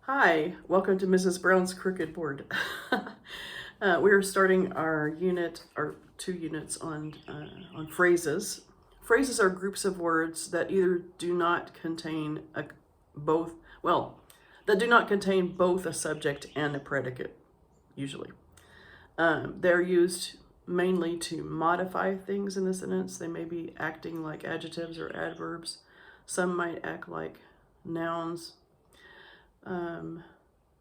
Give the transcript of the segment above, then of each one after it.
Hi, welcome to Mrs. Brown's Crooked Board. We are starting our unit, or 2 units on phrases. Phrases are groups of words that either do not contain both, well, that do not contain both a subject and a predicate, usually. They're used mainly to modify things in the sentence. They may be acting like adjectives or adverbs. Some might act like nouns.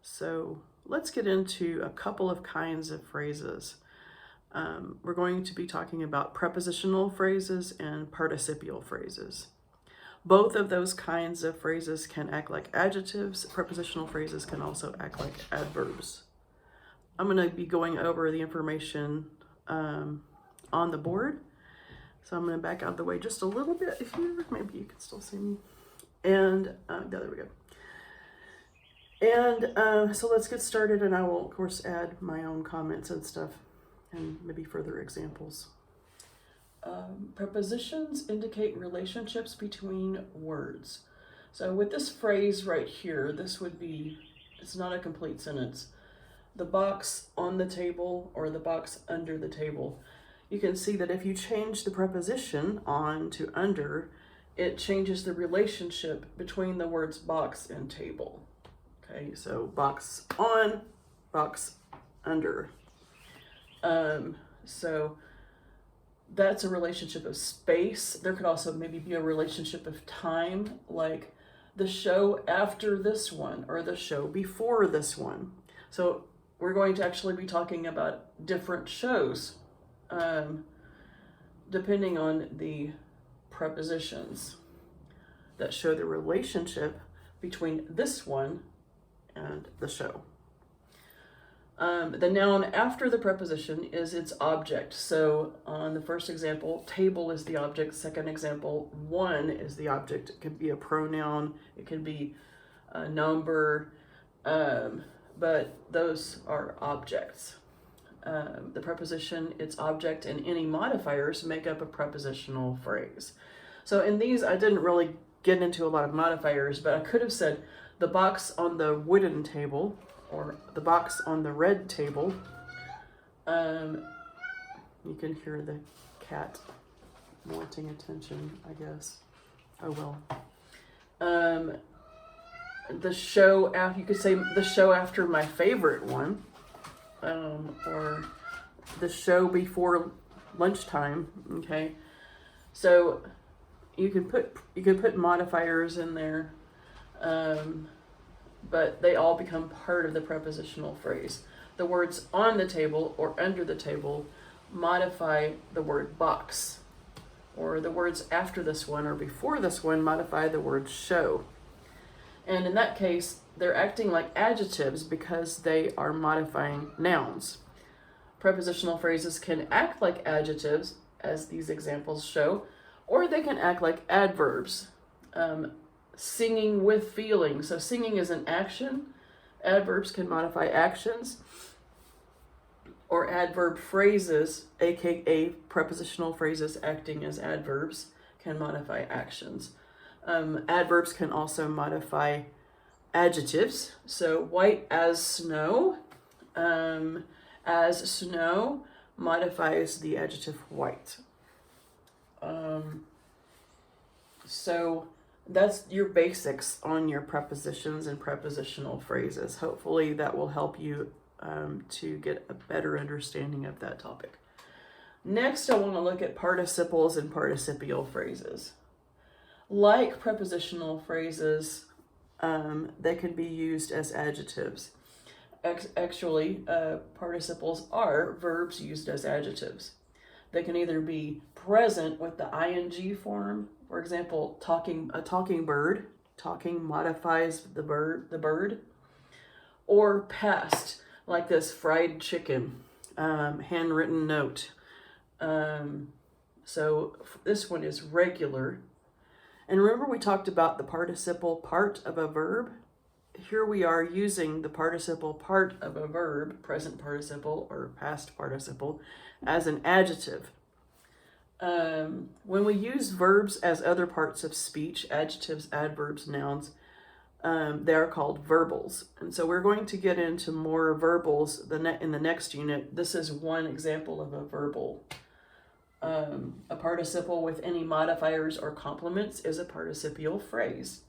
So let's get into a couple of kinds of phrases. We're going to be talking about prepositional phrases and participial phrases. Both of those kinds of phrases can act like adjectives. Prepositional phrases can also act like adverbs. I'm going to be going over the information on the board. So I'm going to back out of the way just a little bit here. Maybe you can still see me. And there we go. And so let's get started, and I will, of course, add my own comments and stuff, and maybe further examples. Prepositions indicate relationships between words. So with this phrase right here, this would be, it's not a complete sentence. The box on the table or the box under the table. You can see that if you change the preposition on to under, it changes the relationship between the words box and table. Okay, so box on, box under. So that's a relationship of space. There could also maybe be a relationship of time, like the show after this one or the show before this one. So we're going to actually be talking about different shows, depending on the prepositions that show the relationship between this one and the show. The noun after the preposition is its object. So on the first example, table is the object. Second example, one is the object. It could be a pronoun, it could be a number, but those are objects. The preposition, its object, and any modifiers make up a prepositional phrase. So in these, I didn't really get into a lot of modifiers, but I could have said the box on the wooden table or the box on the red table. You can hear the cat wanting attention, I guess. Oh well. The show after, you could say the show after my favorite one, or the show before lunchtime. Okay, so you can put modifiers in there, but they all become part of the prepositional phrase. The words on the table or under the table modify the word box, or the words after this one or before this one modify the word show. And in that case, they're acting like adjectives because they are modifying nouns. Prepositional phrases can act like adjectives, as these examples show, or they can act like adverbs. Singing with feeling. So singing is an action. Adverbs can modify actions. Or adverb phrases, aka prepositional phrases acting as adverbs, can modify actions. Adverbs can also modify adjectives. So white as snow modifies the adjective white. So that's your basics on your prepositions and prepositional phrases. Hopefully that will help you to get a better understanding of that topic. Next, I want to look at participles and participial phrases. Like prepositional phrases, they can be used as adjectives. Actually, participles are verbs used as adjectives. They can either be present with the ing form. For example, a talking bird. Talking modifies the bird. Or past, like this fried chicken, handwritten note. So this one is regular. And remember we talked about the participle part of a verb? Here we are using the participle part of a verb, present participle or past participle, as an adjective. When we use verbs as other parts of speech, adjectives, adverbs, nouns, They are called verbals. And so we're going to get into more verbals in the next unit. This is one example of a verbal. A participle with any modifiers or complements is a participial phrase.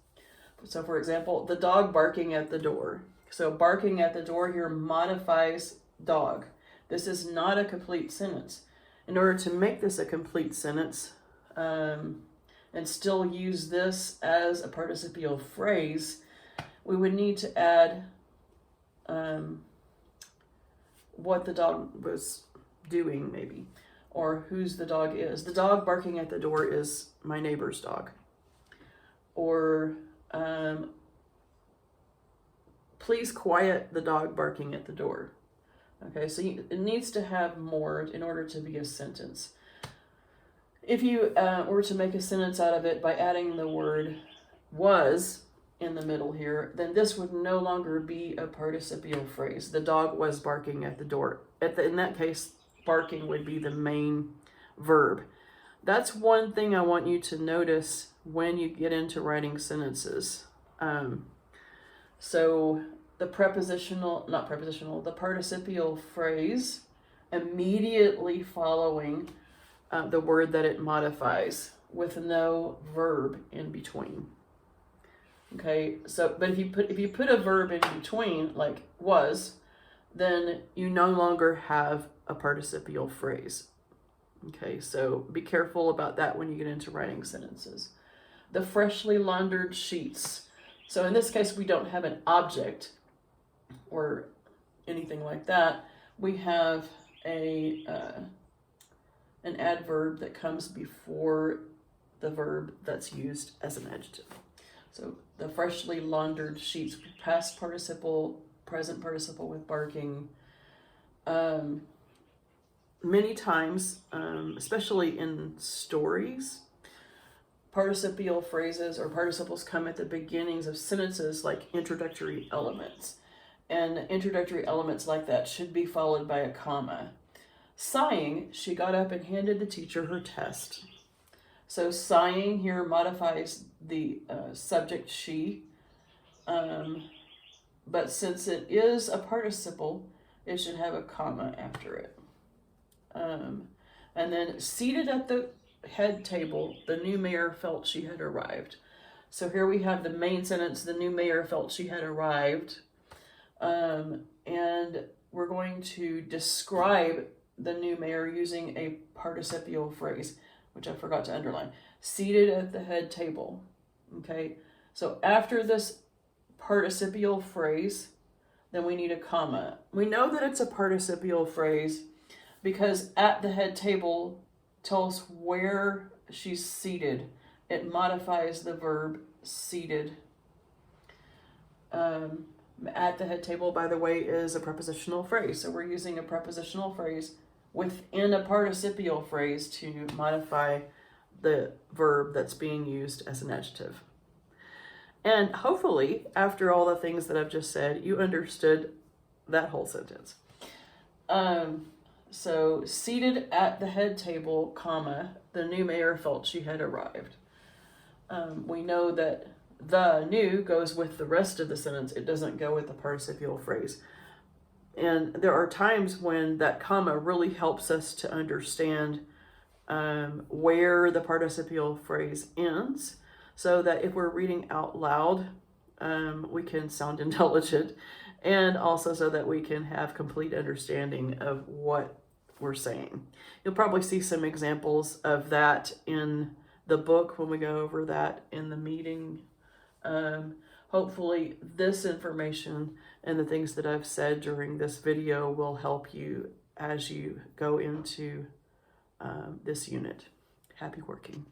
So for example, the dog barking at the door. So barking at the door here modifies dog. This is not a complete sentence. In order to make this a complete sentence, and still use this as a participial phrase, we would need to add what the dog was doing, maybe, or whose the dog is. The dog barking at the door is my neighbor's dog. Or please quiet the dog barking at the door. Okay, so it needs to have more in order to be a sentence. If you were to make a sentence out of it by adding the word was in the middle here, then this would no longer be a participial phrase. The dog was barking at the door. In that case, barking would be the main verb. That's one thing I want you to notice when you get into writing sentences. So the the participial phrase immediately following the word that it modifies with no verb in between. Okay, so but if you put a verb in between, like was, then you no longer have a participial phrase. Okay, so be careful about that when you get into writing sentences. The freshly laundered sheets. So in this case, we don't have an object or anything like that. We have an adverb that comes before the verb that's used as an adjective. So the freshly laundered sheets, past participle, present participle with barking. Many times, especially in stories, participial phrases or participles come at the beginnings of sentences like introductory elements. And introductory elements like that should be followed by a comma. Sighing, she got up and handed the teacher her test. So sighing here modifies the subject she, but since it is a participle, it should have a comma after it. And then seated at the head table, the new mayor felt she had arrived. So here we have the main sentence, the new mayor felt she had arrived. And we're going to describe the new mayor using a participial phrase, which I forgot to underline. Seated at the head table. Okay, so after this participial phrase, then we need a comma. We know that it's a participial phrase because at the head table tells where she's seated. It modifies the verb seated. At the head table, by the way, is a prepositional phrase. So we're using a prepositional phrase within a participial phrase to modify the verb that's being used as an adjective. And hopefully, after all the things that I've just said, you understood that whole sentence. So seated at the head table, comma, the new mayor felt she had arrived. We know that the new goes with the rest of the sentence. It doesn't go with the participial phrase. And there are times when that comma really helps us to understand where the participial phrase ends, so that if we're reading out loud, we can sound intelligent, and also so that we can have complete understanding of what we're saying. You'll probably see some examples of that in the book when we go over that in the meeting. Hopefully this information and the things that I've said during this video will help you as you go into this unit. Happy working.